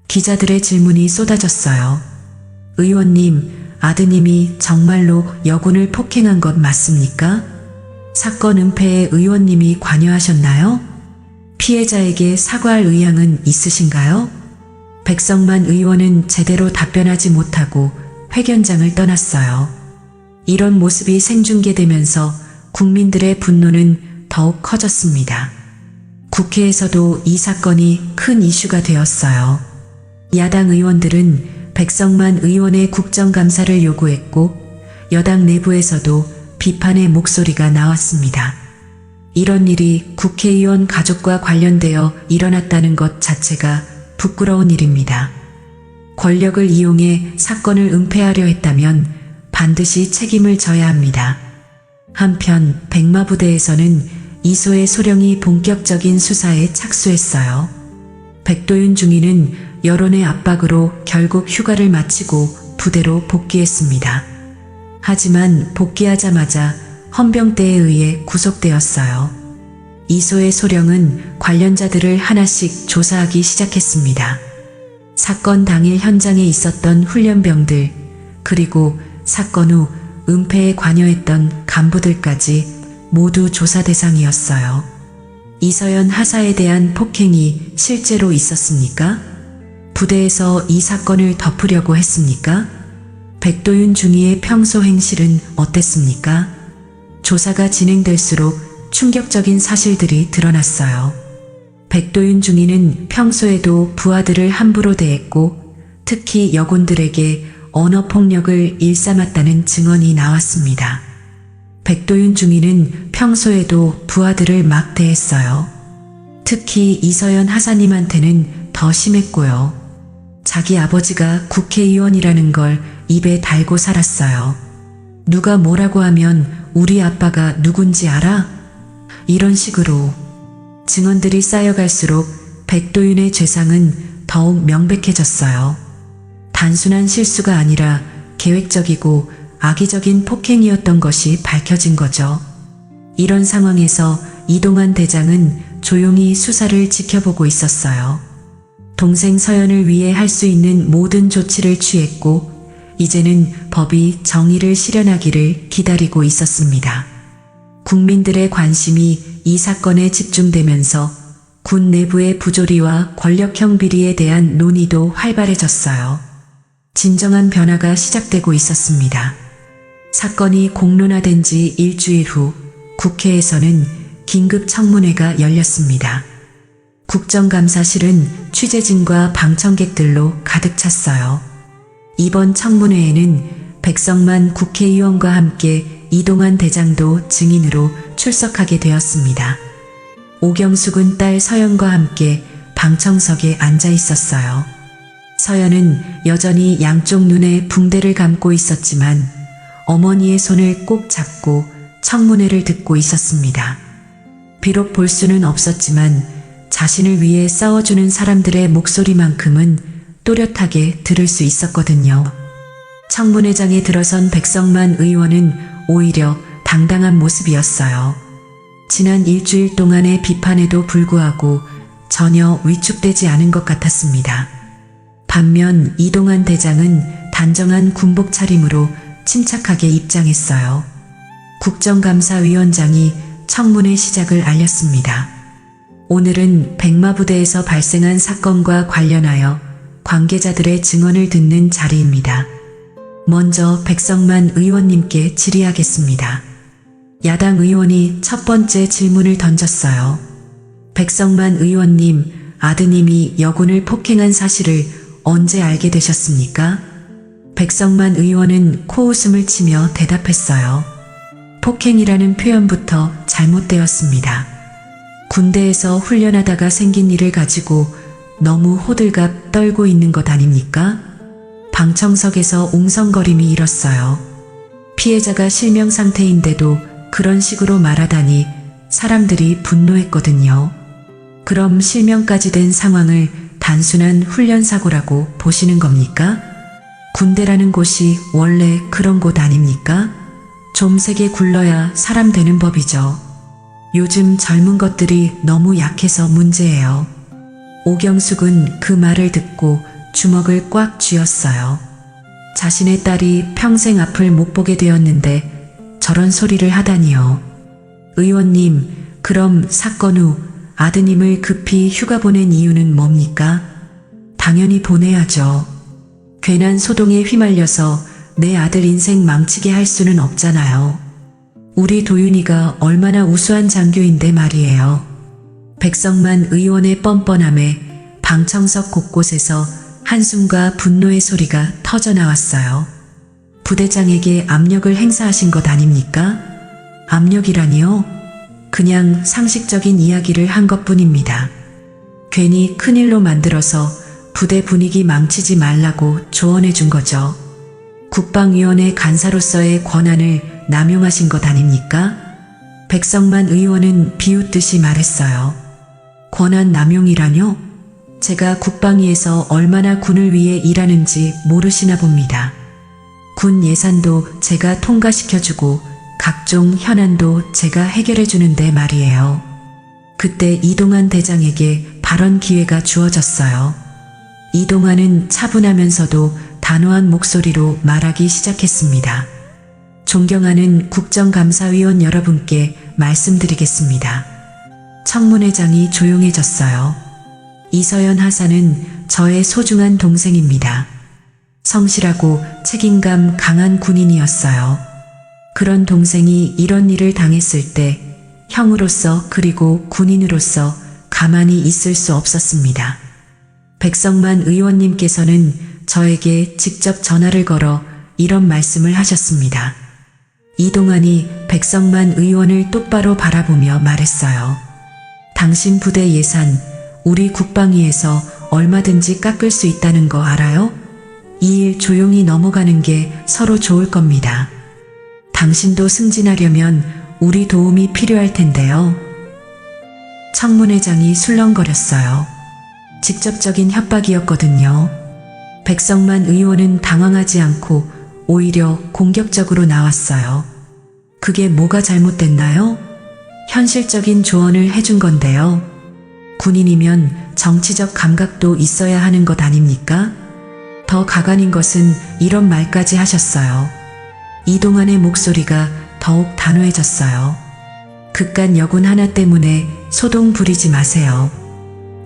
기자들의 질문이 쏟아졌어요. 의원님, 아드님이 정말로 여군을 폭행한 것 맞습니까? 사건 은폐에 의원님이 관여하셨나요? 피해자에게 사과할 의향은 있으신가요? 백성만 의원은 제대로 답변하지 못하고 회견장을 떠났어요. 이런 모습이 생중계되면서 국민들의 분노는 더욱 커졌습니다. 국회에서도 이 사건이 큰 이슈가 되었어요. 야당 의원들은 백성만 의원의 국정감사를 요구했고 여당 내부에서도 비판의 목소리가 나왔습니다. 이런 일이 국회의원 가족과 관련되어 일어났다는 것 자체가 부끄러운 일입니다. 권력을 이용해 사건을 은폐하려 했다면 반드시 책임을 져야 합니다. 한편 백마부대에서는 이소의 소령이 본격적인 수사에 착수했어요. 백도윤 중위는 여론의 압박으로 결국 휴가를 마치고 부대로 복귀했습니다. 하지만 복귀하자마자 헌병대에 의해 구속되었어요. 이소의 소령은 관련자들을 하나씩 조사하기 시작했습니다. 사건 당일 현장에 있었던 훈련병들, 그리고 사건 후 은폐에 관여했던 간부들까지 모두 조사 대상이었어요. 이서연 하사에 대한 폭행이 실제로 있었습니까? 부대에서 이 사건을 덮으려고 했습니까? 백도윤 중위의 평소 행실은 어땠습니까? 조사가 진행될수록 충격적인 사실들이 드러났어요. 백도윤 중위는 평소에도 부하들을 함부로 대했고 특히 여군들에게 언어폭력을 일삼았다는 증언이 나왔습니다. 백도윤 중위는 평소에도 부하들을 막 대했어요. 특히 이서연 하사님한테는 더 심했고요. 자기 아버지가 국회의원이라는 걸 입에 달고 살았어요. 누가 뭐라고 하면 우리 아빠가 누군지 알아? 이런 식으로 증언들이 쌓여갈수록 백도윤의 죄상은 더욱 명백해졌어요. 단순한 실수가 아니라 계획적이고 악의적인 폭행이었던 것이 밝혀진 거죠. 이런 상황에서 이동환 대장은 조용히 수사를 지켜보고 있었어요. 동생 서연을 위해 할 수 있는 모든 조치를 취했고 이제는 법이 정의를 실현하기를 기다리고 있었습니다. 국민들의 관심이 이 사건에 집중되면서 군 내부의 부조리와 권력형 비리에 대한 논의도 활발해졌어요. 진정한 변화가 시작되고 있었습니다. 사건이 공론화된 지 일주일 후 국회에서는 긴급 청문회가 열렸습니다. 국정감사실은 취재진과 방청객들로 가득 찼어요. 이번 청문회에는 백성만 국회의원과 함께 이동환 대장도 증인으로 출석하게 되었습니다. 오경숙은 딸 서연과 함께 방청석에 앉아 있었어요. 서연은 여전히 양쪽 눈에 붕대를 감고 있었지만 어머니의 손을 꼭 잡고 청문회를 듣고 있었습니다. 비록 볼 수는 없었지만 자신을 위해 싸워주는 사람들의 목소리만큼은 또렷하게 들을 수 있었거든요. 청문회장에 들어선 백성만 의원은 오히려 당당한 모습이었어요. 지난 일주일 동안의 비판에도 불구하고 전혀 위축되지 않은 것 같았습니다. 반면 이동환 대장은 단정한 군복 차림으로 침착하게 입장했어요. 국정감사위원장이 청문회 시작을 알렸습니다. 오늘은 백마부대에서 발생한 사건과 관련하여 관계자들의 증언을 듣는 자리입니다. 먼저 백성만 의원님께 질의하겠습니다. 야당 의원이 첫 번째 질문을 던졌어요. 백성만 의원님, 아드님이 여군을 폭행한 사실을 언제 알게 되셨습니까? 백성만 의원은 코웃음을 치며 대답했어요. 폭행이라는 표현부터 잘못되었습니다. 군대에서 훈련하다가 생긴 일을 가지고 너무 호들갑 떨고 있는 것 아닙니까? 방청석에서 웅성거림이 일었어요. 피해자가 실명 상태인데도 그런 식으로 말하다니 사람들이 분노했거든요. 그럼 실명까지 된 상황을 단순한 훈련사고라고 보시는 겁니까? 군대라는 곳이 원래 그런 곳 아닙니까? 좀 세게 굴러야 사람 되는 법이죠. 요즘 젊은 것들이 너무 약해서 문제예요. 오경숙은 그 말을 듣고 주먹을 꽉 쥐었어요. 자신의 딸이 평생 앞을 못 보게 되었는데 저런 소리를 하다니요. 의원님, 그럼 사건 후 아드님을 급히 휴가 보낸 이유는 뭡니까? 당연히 보내야죠. 괜한 소동에 휘말려서 내 아들 인생 망치게 할 수는 없잖아요. 우리 도윤이가 얼마나 우수한 장교인데 말이에요. 백성만 의원의 뻔뻔함에 방청석 곳곳에서 한숨과 분노의 소리가 터져나왔어요. 부대장에게 압력을 행사하신 것 아닙니까? 압력이라니요? 그냥 상식적인 이야기를 한 것뿐입니다. 괜히 큰일로 만들어서 부대 분위기 망치지 말라고 조언해 준 거죠. 국방위원회 간사로서의 권한을 남용하신 것 아닙니까? 백성만 의원은 비웃듯이 말했어요. 권한 남용이라뇨? 제가 국방위에서 얼마나 군을 위해 일하는지 모르시나 봅니다. 군 예산도 제가 통과시켜주고 각종 현안도 제가 해결해주는데 말이에요. 그때 이동환 대장에게 발언 기회가 주어졌어요. 이동환은 차분하면서도 단호한 목소리로 말하기 시작했습니다. 존경하는 국정감사위원 여러분께 말씀드리겠습니다. 청문회장이 조용해졌어요. 이서연 하사는 저의 소중한 동생입니다. 성실하고 책임감 강한 군인이었어요. 그런 동생이 이런 일을 당했을 때 형으로서 그리고 군인으로서 가만히 있을 수 없었습니다. 백성만 의원님께서는 저에게 직접 전화를 걸어 이런 말씀을 하셨습니다. 이동환이 백성만 의원을 똑바로 바라보며 말했어요. 당신 부대 예산 우리 국방위에서 얼마든지 깎을 수 있다는 거 알아요? 이 일 조용히 넘어가는 게 서로 좋을 겁니다. 당신도 승진하려면 우리 도움이 필요할 텐데요. 청문회장이 술렁거렸어요. 직접적인 협박이었거든요. 백성만 의원은 당황하지 않고 오히려 공격적으로 나왔어요. 그게 뭐가 잘못됐나요? 현실적인 조언을 해준 건데요. 군인이면 정치적 감각도 있어야 하는 것 아닙니까? 더 가관인 것은 이런 말까지 하셨어요. 이동환의 목소리가 더욱 단호해졌어요. 그깟 여군 하나 때문에 소동 부리지 마세요.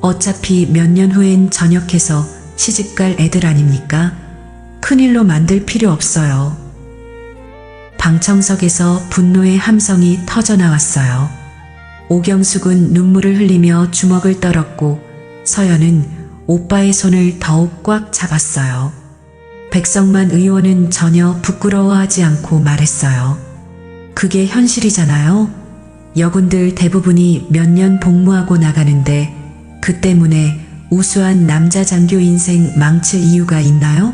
어차피 몇 년 후엔 전역해서 시집갈 애들 아닙니까? 큰일로 만들 필요 없어요. 방청석에서 분노의 함성이 터져나왔어요. 오경숙은 눈물을 흘리며 주먹을 떨었고 서연은 오빠의 손을 더욱 꽉 잡았어요. 백성만 의원은 전혀 부끄러워하지 않고 말했어요. 그게 현실이잖아요. 여군들 대부분이 몇 년 복무하고 나가는데 그 때문에 우수한 남자 장교 인생 망칠 이유가 있나요?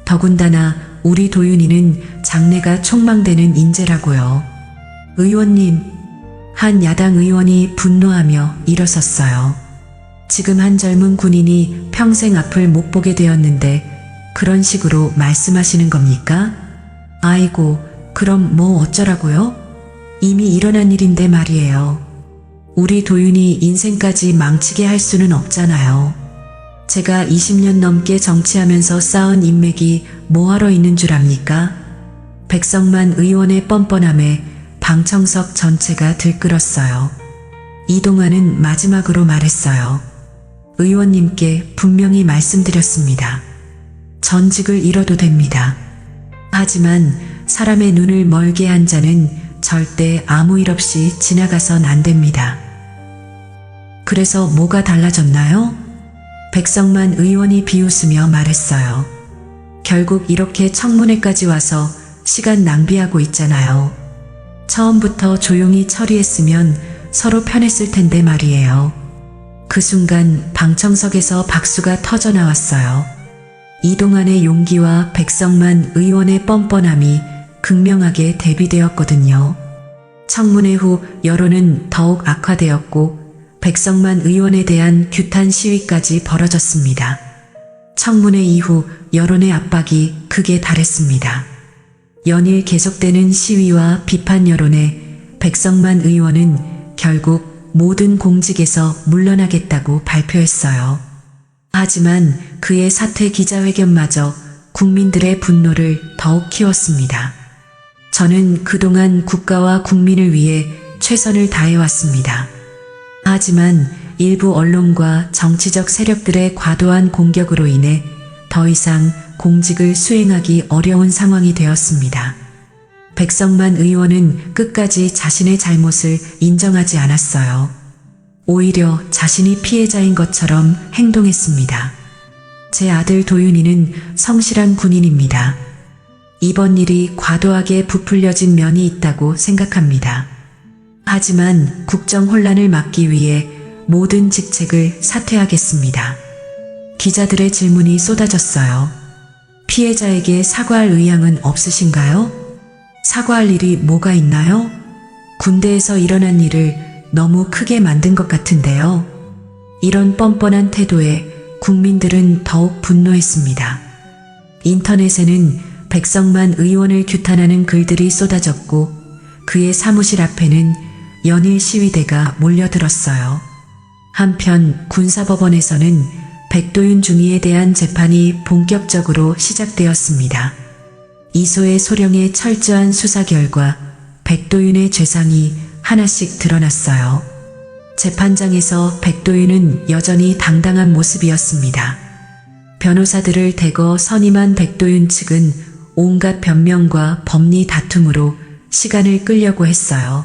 더군다나 우리 도윤이는 장래가 촉망되는 인재라고요. 의원님, 한 야당 의원이 분노하며 일어섰어요. 지금 한 젊은 군인이 평생 앞을 못 보게 되었는데 그런 식으로 말씀하시는 겁니까? 아이고, 그럼 뭐 어쩌라고요? 이미 일어난 일인데 말이에요. 우리 도윤이 인생까지 망치게 할 수는 없잖아요. 제가 20년 넘게 정치하면서 쌓은 인맥이 뭐하러 있는 줄 압니까? 백성만 의원의 뻔뻔함에 방청석 전체가 들끓었어요. 이동환은 마지막으로 말했어요. 의원님께 분명히 말씀드렸습니다. 전직을 잃어도 됩니다. 하지만 사람의 눈을 멀게 한 자는 절대 아무 일 없이 지나가선 안 됩니다. 그래서 뭐가 달라졌나요? 백성만 의원이 비웃으며 말했어요. 결국 이렇게 청문회까지 와서 시간 낭비하고 있잖아요. 처음부터 조용히 처리했으면 서로 편했을 텐데 말이에요. 그 순간 방청석에서 박수가 터져 나왔어요. 이동환의 용기와 백성만 의원의 뻔뻔함이 극명하게 대비되었거든요. 청문회 후 여론은 더욱 악화되었고 백성만 의원에 대한 규탄 시위까지 벌어졌습니다. 청문회 이후 여론의 압박이 극에 달했습니다. 연일 계속되는 시위와 비판 여론에 백성만 의원은 결국 모든 공직에서 물러나겠다고 발표했어요. 하지만 그의 사퇴 기자회견마저 국민들의 분노를 더욱 키웠습니다. 저는 그동안 국가와 국민을 위해 최선을 다해왔습니다. 하지만 일부 언론과 정치적 세력들의 과도한 공격으로 인해 더 이상 공직을 수행하기 어려운 상황이 되었습니다. 백성만 의원은 끝까지 자신의 잘못을 인정하지 않았어요. 오히려 자신이 피해자인 것처럼 행동했습니다. 제 아들 도윤이는 성실한 군인입니다. 이번 일이 과도하게 부풀려진 면이 있다고 생각합니다. 하지만 국정 혼란을 막기 위해 모든 직책을 사퇴하겠습니다. 기자들의 질문이 쏟아졌어요. 피해자에게 사과할 의향은 없으신가요? 사과할 일이 뭐가 있나요? 군대에서 일어난 일을 너무 크게 만든 것 같은데요. 이런 뻔뻔한 태도에 국민들은 더욱 분노했습니다. 인터넷에는 백성만 의원을 규탄하는 글들이 쏟아졌고 그의 사무실 앞에는 연일 시위대가 몰려들었어요. 한편 군사법원에서는 백도윤 중위에 대한 재판이 본격적으로 시작되었습니다. 이소의 소령의 철저한 수사 결과 백도윤의 죄상이 하나씩 드러났어요. 재판장에서 백도윤은 여전히 당당한 모습이었습니다. 변호사들을 대거 선임한 백도윤 측은 온갖 변명과 법리 다툼으로 시간을 끌려고 했어요.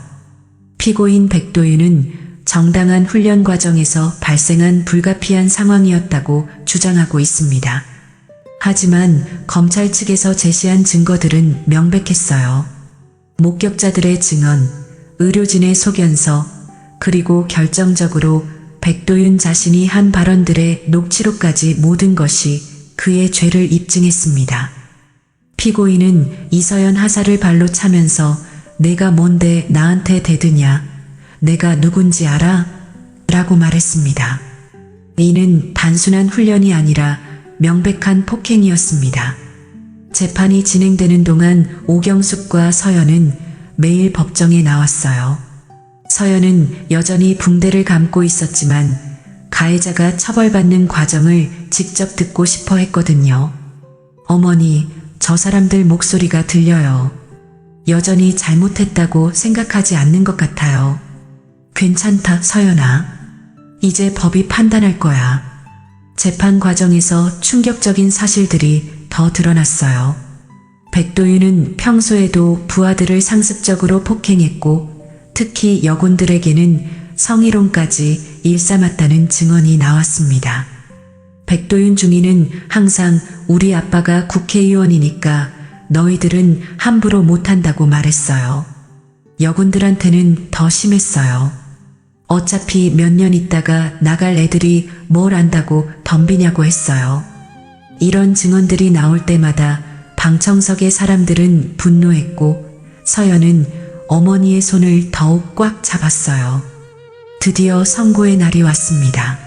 피고인 백도윤은 정당한 훈련 과정에서 발생한 불가피한 상황이었다고 주장하고 있습니다. 하지만 검찰 측에서 제시한 증거들은 명백했어요. 목격자들의 증언, 의료진의 소견서, 그리고 결정적으로 백도윤 자신이 한 발언들의 녹취록까지 모든 것이 그의 죄를 입증했습니다. 피고인은 이서연 하사를 발로 차면서 내가 뭔데 나한테 대드냐? 내가 누군지 알아? 라고 말했습니다. 이는 단순한 훈련이 아니라 명백한 폭행이었습니다. 재판이 진행되는 동안 오경숙과 서연은 매일 법정에 나왔어요. 서연은 여전히 붕대를 감고 있었지만 가해자가 처벌받는 과정을 직접 듣고 싶어 했거든요. 어머니, 저 사람들 목소리가 들려요. 여전히 잘못했다고 생각하지 않는 것 같아요. 괜찮다, 서연아. 이제 법이 판단할 거야. 재판 과정에서 충격적인 사실들이 더 드러났어요. 백도윤은 평소에도 부하들을 상습적으로 폭행했고 특히 여군들에게는 성희롱까지 일삼았다는 증언이 나왔습니다. 백도윤 중위는 항상 우리 아빠가 국회의원이니까 너희들은 함부로 못한다고 말했어요. 여군들한테는 더 심했어요. 어차피 몇 년 있다가 나갈 애들이 뭘 안다고 덤비냐고 했어요. 이런 증언들이 나올 때마다 방청석의 사람들은 분노했고 서연은 어머니의 손을 더욱 꽉 잡았어요. 드디어 선고의 날이 왔습니다.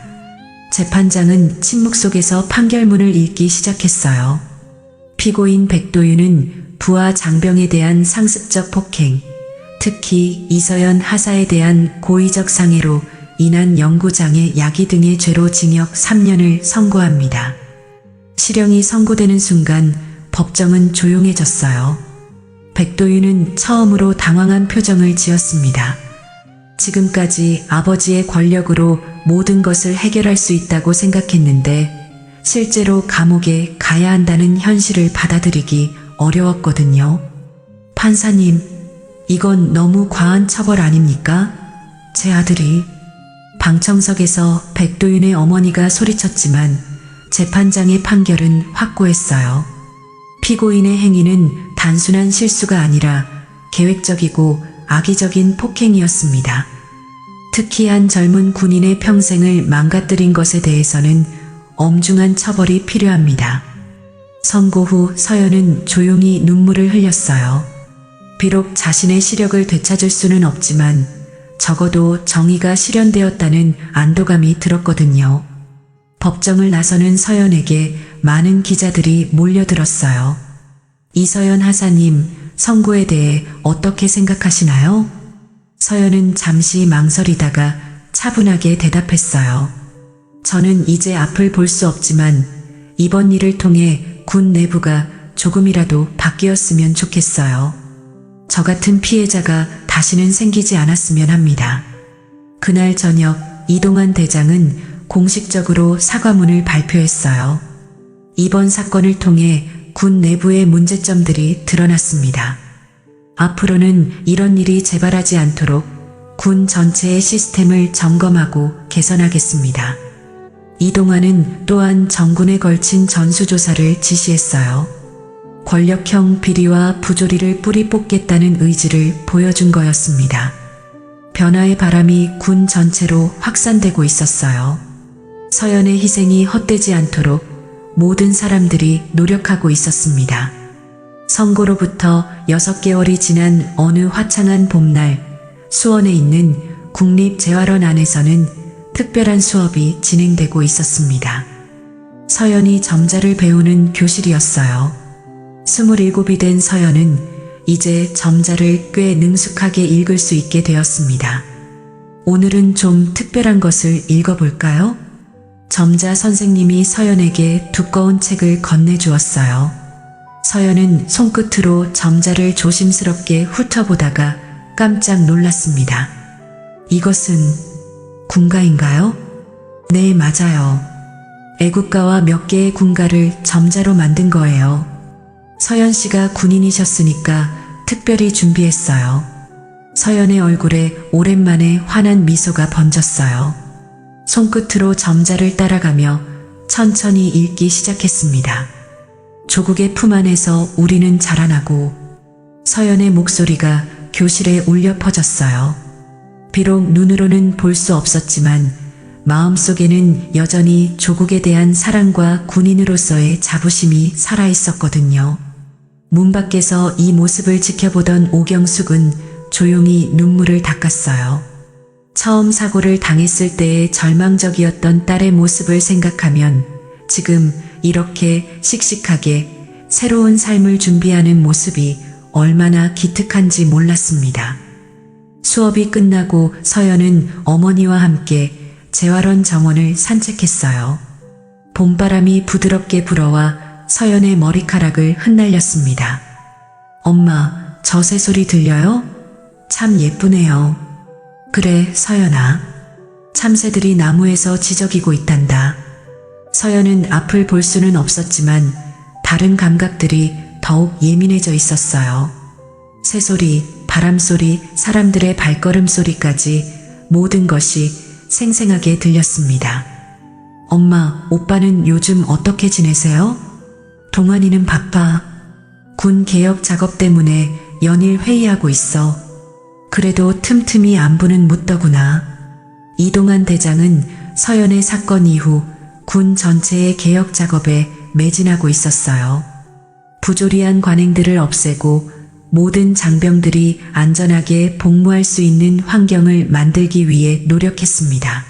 재판장은 침묵 속에서 판결문을 읽기 시작했어요. 피고인 백도윤은 부하 장병에 대한 상습적 폭행, 특히 이서연 하사에 대한 고의적 상해로 인한 영구장애 야기 등의 죄로 징역 3년을 선고합니다. 실형이 선고되는 순간 법정은 조용해졌어요. 백도윤은 처음으로 당황한 표정을 지었습니다. 지금까지 아버지의 권력으로 모든 것을 해결할 수 있다고 생각했는데 실제로 감옥에 가야 한다는 현실을 받아들이기 어려웠거든요. 판사님, 이건 너무 과한 처벌 아닙니까? 제 아들이. 방청석에서 백도윤의 어머니가 소리쳤지만 재판장의 판결은 확고했어요. 피고인의 행위는 단순한 실수가 아니라 계획적이고 악의적인 폭행이었습니다. 특히 한 젊은 군인의 평생을 망가뜨린 것에 대해서는 엄중한 처벌이 필요합니다. 선고 후 서연은 조용히 눈물을 흘렸어요. 비록 자신의 시력을 되찾을 수는 없지만 적어도 정의가 실현되었다는 안도감이 들었거든요. 법정을 나서는 서연에게 많은 기자들이 몰려들었어요. 이서연 하사님, 선고에 대해 어떻게 생각하시나요? 서연은 잠시 망설이다가 차분하게 대답했어요. 저는 이제 앞을 볼 수 없지만 이번 일을 통해 군 내부가 조금이라도 바뀌었으면 좋겠어요. 저 같은 피해자가 다시는 생기지 않았으면 합니다. 그날 저녁 이동환 대장은 공식적으로 사과문을 발표했어요. 이번 사건을 통해 군 내부의 문제점들이 드러났습니다. 앞으로는 이런 일이 재발하지 않도록 군 전체의 시스템을 점검하고 개선하겠습니다. 이동환은 또한 정군에 걸친 전수조사를 지시했어요. 권력형 비리와 부조리를 뿌리 뽑겠다는 의지를 보여준 거였습니다. 변화의 바람이 군 전체로 확산되고 있었어요. 서연의 희생이 헛되지 않도록 모든 사람들이 노력하고 있었습니다. 선고로부터 6개월이 지난 어느 화창한 봄날, 수원에 있는 국립재활원 안에서는 특별한 수업이 진행되고 있었습니다. 서연이 점자를 배우는 교실이었어요. 27이 된 서연은 이제 점자를 꽤 능숙하게 읽을 수 있게 되었습니다. 오늘은 좀 특별한 것을 읽어볼까요? 점자 선생님이 서연에게 두꺼운 책을 건네주었어요. 서연은 손끝으로 점자를 조심스럽게 훑어보다가 깜짝 놀랐습니다. 이것은 군가인가요? 네, 맞아요. 애국가와 몇 개의 군가를 점자로 만든 거예요. 서연 씨가 군인이셨으니까 특별히 준비했어요. 서연의 얼굴에 오랜만에 환한 미소가 번졌어요. 손끝으로 점자를 따라가며 천천히 읽기 시작했습니다. 조국의 품 안에서 우리는 자라나고. 서연의 목소리가 교실에 울려 퍼졌어요. 비록 눈으로는 볼 수 없었지만 마음속에는 여전히 조국에 대한 사랑과 군인으로서의 자부심이 살아있었거든요. 문 밖에서 이 모습을 지켜보던 오경숙은 조용히 눈물을 닦았어요. 처음 사고를 당했을 때의 절망적이었던 딸의 모습을 생각하면 지금 이렇게 씩씩하게 새로운 삶을 준비하는 모습이 얼마나 기특한지 몰랐습니다. 수업이 끝나고 서연은 어머니와 함께 재활원 정원을 산책했어요. 봄바람이 부드럽게 불어와 서연의 머리카락을 흩날렸습니다. 엄마, 저 새소리 들려요? 참 예쁘네요. 그래, 서연아. 참새들이 나무에서 지저귀고 있단다. 서연은 앞을 볼 수는 없었지만 다른 감각들이 더욱 예민해져 있었어요. 새소리, 바람소리, 사람들의 발걸음 소리까지 모든 것이 생생하게 들렸습니다. 엄마, 오빠는 요즘 어떻게 지내세요? 동환이는 바빠. 군 개혁 작업 때문에 연일 회의하고 있어. 그래도 틈틈이 안부는 묻더구나. 이동환 대장은 서연의 사건 이후 군 전체의 개혁 작업에 매진하고 있었어요. 부조리한 관행들을 없애고 모든 장병들이 안전하게 복무할 수 있는 환경을 만들기 위해 노력했습니다.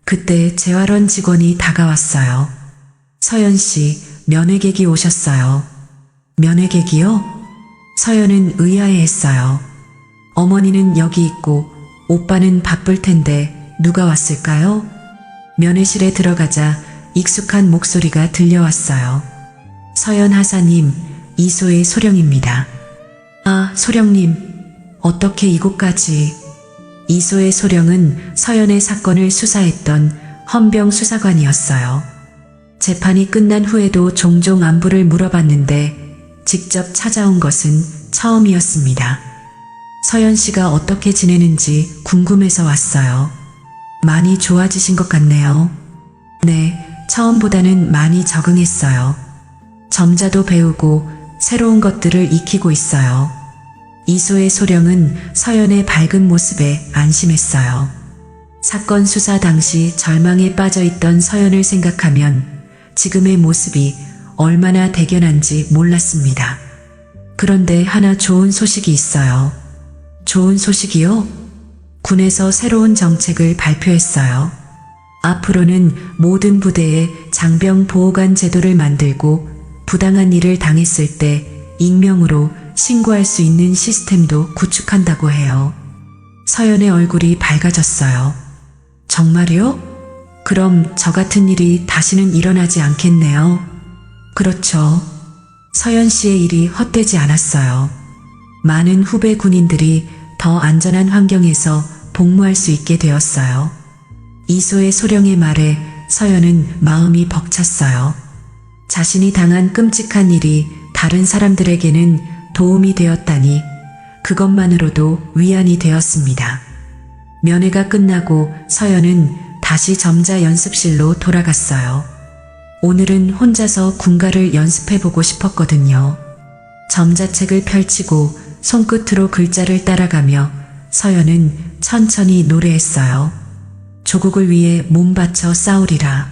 그때 재활원 직원이 다가왔어요. 서연 씨, 면회객이 오셨어요. 면회객이요? 서연은 의아해했어요. 어머니는 여기 있고 오빠는 바쁠 텐데 누가 왔을까요? 면회실에 들어가자 익숙한 목소리가 들려왔어요. 서연 하사님, 이소의 소령입니다. 아, 소령님, 어떻게 이곳까지? 이소의 소령은 서연의 사건을 수사했던 헌병 수사관이었어요. 재판이 끝난 후에도 종종 안부를 물어봤는데 직접 찾아온 것은 처음이었습니다. 서연 씨가 어떻게 지내는지 궁금해서 왔어요. 많이 좋아지신 것 같네요. 네, 처음보다는 많이 적응했어요. 점자도 배우고 새로운 것들을 익히고 있어요. 이소의 소령은 서연의 밝은 모습에 안심했어요. 사건 수사 당시 절망에 빠져있던 서연을 생각하면 지금의 모습이 얼마나 대견한지 몰랐습니다. 그런데 하나 좋은 소식이 있어요. 좋은 소식이요? 군에서 새로운 정책을 발표했어요. 앞으로는 모든 부대에 장병 보호관 제도를 만들고 부당한 일을 당했을 때 익명으로 신고할 수 있는 시스템도 구축한다고 해요. 서연의 얼굴이 밝아졌어요. 정말요? 그럼 저 같은 일이 다시는 일어나지 않겠네요. 그렇죠. 서연 씨의 일이 헛되지 않았어요. 많은 후배 군인들이 더 안전한 환경에서 복무할 수 있게 되었어요. 이소의 소령의 말에 서연은 마음이 벅찼어요. 자신이 당한 끔찍한 일이 다른 사람들에게는 도움이 되었다니 그것만으로도 위안이 되었습니다. 면회가 끝나고 서연은 다시 점자 연습실로 돌아갔어요. 오늘은 혼자서 군가를 연습해보고 싶었거든요. 점자책을 펼치고 손끝으로 글자를 따라가며 서연은 천천히 노래했어요. 조국을 위해 몸 바쳐 싸우리라.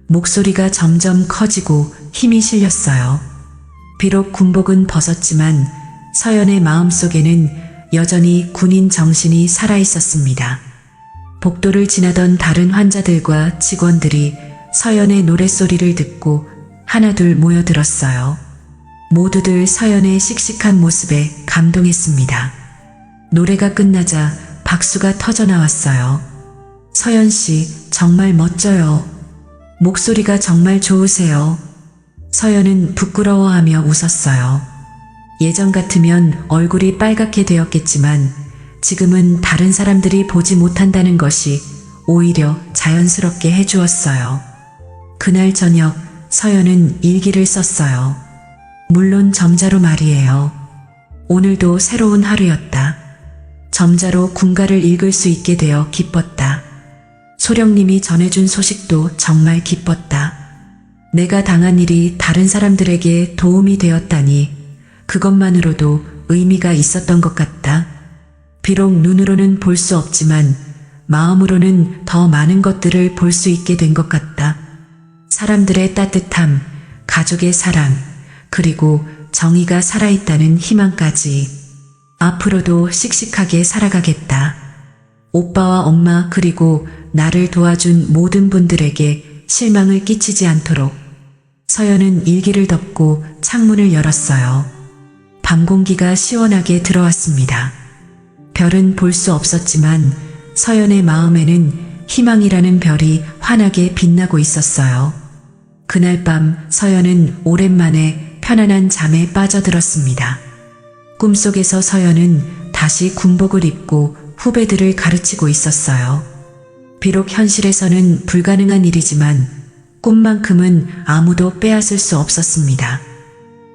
목소리가 점점 커지고 힘이 실렸어요. 비록 군복은 벗었지만 서연의 마음속에는 여전히 군인 정신이 살아있었습니다. 복도를 지나던 다른 환자들과 직원들이 서연의 노랫소리를 듣고 하나둘 모여들었어요. 모두들 서연의 씩씩한 모습에 감동했습니다. 노래가 끝나자 박수가 터져나왔어요. 서연 씨, 정말 멋져요. 목소리가 정말 좋으세요. 서연은 부끄러워하며 웃었어요. 예전 같으면 얼굴이 빨갛게 되었겠지만 지금은 다른 사람들이 보지 못한다는 것이 오히려 자연스럽게 해주었어요. 그날 저녁 서연은 일기를 썼어요. 물론 점자로 말이에요. 오늘도 새로운 하루였다. 점자로 군가를 읽을 수 있게 되어 기뻤다. 소령님이 전해준 소식도 정말 기뻤다. 내가 당한 일이 다른 사람들에게 도움이 되었다니 그것만으로도 의미가 있었던 것 같다. 비록 눈으로는 볼 수 없지만 마음으로는 더 많은 것들을 볼 수 있게 된 것 같다. 사람들의 따뜻함, 가족의 사랑, 그리고 정의가 살아있다는 희망까지. 앞으로도 씩씩하게 살아가겠다. 오빠와 엄마 그리고 나를 도와준 모든 분들에게 실망을 끼치지 않도록. 서연은 일기를 덮고 창문을 열었어요. 밤 공기가 시원하게 들어왔습니다. 별은 볼 수 없었지만 서연의 마음에는 희망이라는 별이 환하게 빛나고 있었어요. 그날 밤 서연은 오랜만에 편안한 잠에 빠져들었습니다. 꿈속에서 서연은 다시 군복을 입고 후배들을 가르치고 있었어요. 비록 현실에서는 불가능한 일이지만 꿈만큼은 아무도 빼앗을 수 없었습니다.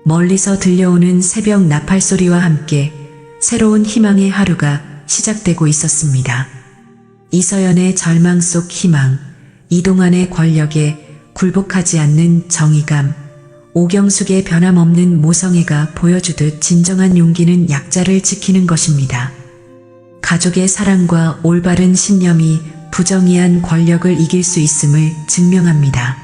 멀리서 들려오는 새벽 나팔 소리와 함께 새로운 희망의 하루가 시작되고 있었습니다. 이서연의 절망 속 희망, 이동환의 권력에 굴복하지 않는 정의감, 오경숙의 변함없는 모성애가 보여주듯 진정한 용기는 약자를 지키는 것입니다. 가족의 사랑과 올바른 신념이 부정의한 권력을 이길 수 있음을 증명합니다.